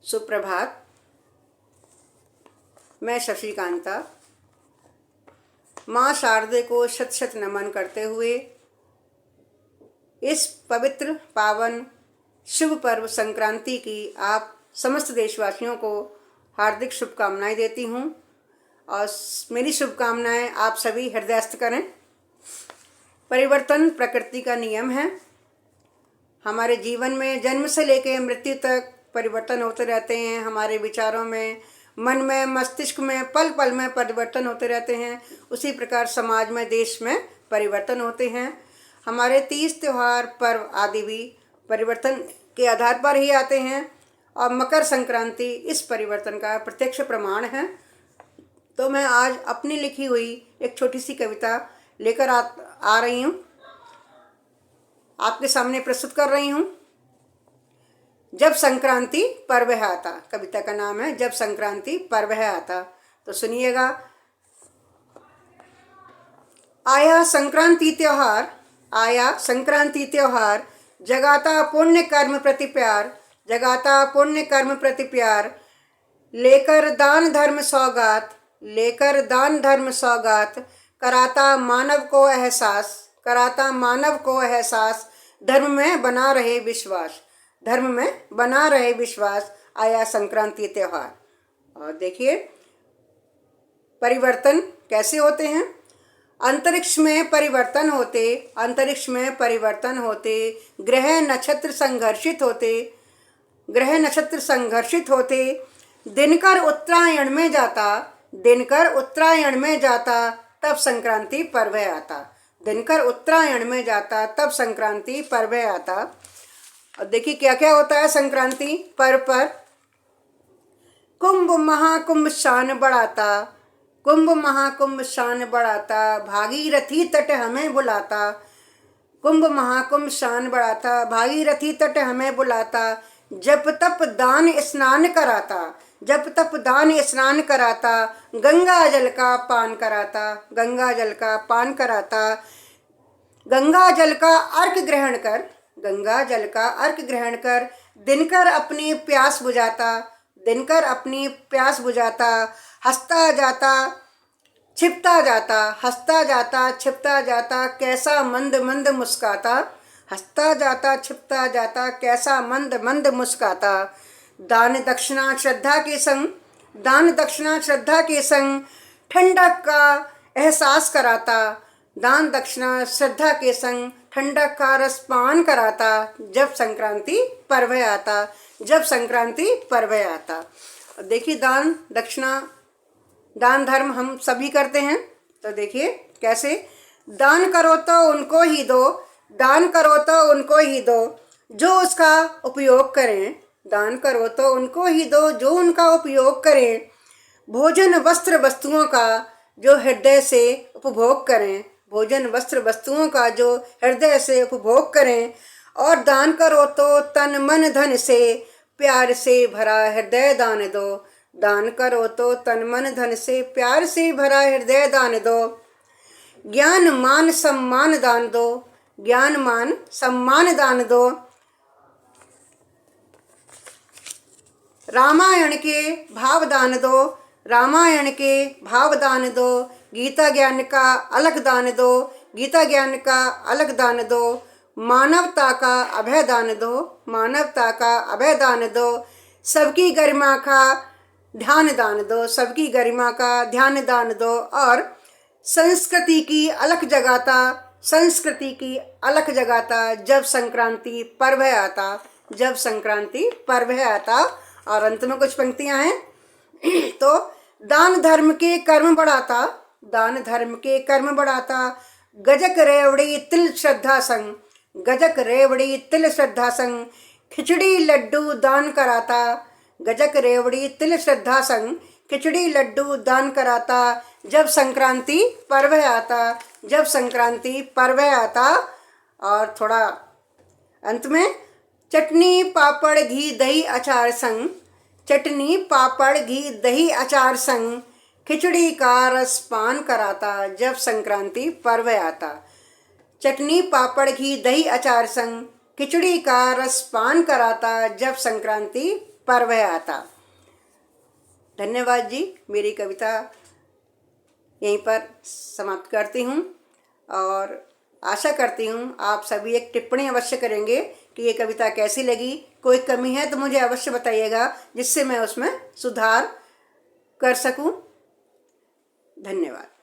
सुप्रभात। मैं शशिकांता माँ शारदे को शत शत नमन करते हुए इस पवित्र पावन शुभ पर्व संक्रांति की आप समस्त देशवासियों को हार्दिक शुभकामनाएं देती हूँ और मेरी शुभकामनाएं आप सभी हृदयस्थ करें। परिवर्तन प्रकृति का नियम है। हमारे जीवन में जन्म से लेकर मृत्यु तक परिवर्तन होते रहते हैं। हमारे विचारों में, मन में, मस्तिष्क में पल पल में परिवर्तन होते रहते हैं। उसी प्रकार समाज में, देश में परिवर्तन होते हैं। हमारे 30 त्योहार, पर्व आदि भी परिवर्तन के आधार पर ही आते हैं और मकर संक्रांति इस परिवर्तन का प्रत्यक्ष प्रमाण है। तो मैं आज अपनी लिखी हुई एक छोटी सी कविता लेकर आ रही हूँ, आपके सामने प्रस्तुत कर रही हूँ। जब संक्रांति पर्व है आता, कविता का नाम है जब संक्रांति पर्व है आता। तो सुनिएगा। आया संक्रांति त्योहार, आया संक्रांति त्योहार, जगाता पुण्य कर्म प्रति प्यार, जगाता पुण्य कर्म प्रति प्यार, लेकर दान धर्म सौगात, लेकर दान धर्म सौगात, कराता मानव को एहसास, कराता मानव को एहसास, धर्म में बना रहे विश्वास, धर्म में बना रहे विश्वास। आया संक्रांति त्योहार। और देखिए परिवर्तन कैसे होते हैं। अंतरिक्ष में परिवर्तन होते, अंतरिक्ष में परिवर्तन होते, ग्रह नक्षत्र संघर्षित होते, ग्रह नक्षत्र संघर्षित होते, दिनकर उत्तरायण में जाता, दिनकर उत्तरायण में जाता, तब संक्रांति पर्व आता, दिनकर उत्तरायण में जाता तब संक्रांति पर्व आता। और देखिए क्या क्या होता है संक्रांति पर्व पर। कुंभ महाकुंभ शान बढ़ाता, कुंभ महाकुंभ शान बढ़ाता, भागीरथी तट हमें बुलाता, कुंभ महाकुंभ शान बढ़ाता, भागीरथी तट हमें बुलाता, जप तप दान स्नान कराता, जप तप दान स्नान कराता, गंगा जल का पान कराता, गंगा जल का पान कराता, गंगा जल का अर्घ ग्रहण कर, गंगा जल का अर्घ ग्रहण कर, दिनकर अपनी प्यास बुझाता, दिनकर अपनी प्यास बुझाता, हंसता जाता छिपता जाता, हंसता जाता छिपता जाता, कैसा मंद मंद मुस्काता, हंसता जाता छिपता जाता, कैसा मंद मंद मुस्काता, दान दक्षिणा श्रद्धा के संग, दान दक्षिणा श्रद्धा के संग, ठंडक का एहसास कराता, दान दक्षिणा श्रद्धा के संग, ठंडक का रस पान कराता, जब संक्रांति पर्व आता, जब संक्रांति पर्व आता। देखिए दान दक्षिणा, दान धर्म हम सभी करते हैं। तो देखिए कैसे। दान करो तो उनको ही दो, दान करो तो उनको ही दो जो उसका उपयोग करें, दान करो तो उनको ही दो जो उनका उपयोग करें, भोजन वस्त्र वस्तुओं का जो हृदय से उपभोग करें, भोजन वस्त्र वस्तुओं का जो हृदय से उपभोग करें, और दान करो तो तन मन धन से प्यार से भरा हृदय दान दो, दान करो तो तन मन धन से प्यार से भरा हृदय दान दो, ज्ञान मान सम्मान दान दो, ज्ञान मान सम्मान दान दो, रामायण के भाव दान दो, रामायण के भाव दान दो, गीता ज्ञान का अलग दान दो, गीता ज्ञान का अलग दान दो, मानवता का अभय दान दो, मानवता का अभय दान दो, सबकी गरिमा का ध्यान दान दो, सबकी गरिमा का ध्यान दान दो, और संस्कृति की अलख जगाता, संस्कृति की अलख जगाता, जब संक्रांति पर्व आता, जब संक्रांति पर्व आता। और अंत में कुछ पंक्तियां हैं। तो दान धर्म के कर्म बढ़ाता, दान धर्म के कर्म बढ़ाता, गजक रेवड़ी तिल श्रद्धा संग, गजक रेवड़ी तिल श्रद्धा संग, खिचड़ी लड्डू दान कराता, गजक रेवड़ी तिल श्रद्धा संग, खिचड़ी लड्डू दान कराता, जब संक्रांति पर्व आता, जब संक्रांति पर्व आता। और थोड़ा अंत में, चटनी पापड़ घी दही अचार संग, चटनी पापड़ घी दही अचार संग, खिचड़ी का रस पान कराता, जब संक्रांति पर्व आता, चटनी पापड़ घी दही अचार संग, खिचड़ी का रस पान कराता, जब संक्रांति पर वह आता। धन्यवाद जी। मेरी कविता यहीं पर समाप्त करती हूँ और आशा करती हूँ आप सभी एक टिप्पणी अवश्य करेंगे कि ये कविता कैसी लगी। कोई कमी है तो मुझे अवश्य बताइएगा, जिससे मैं उसमें सुधार कर सकूँ। धन्यवाद।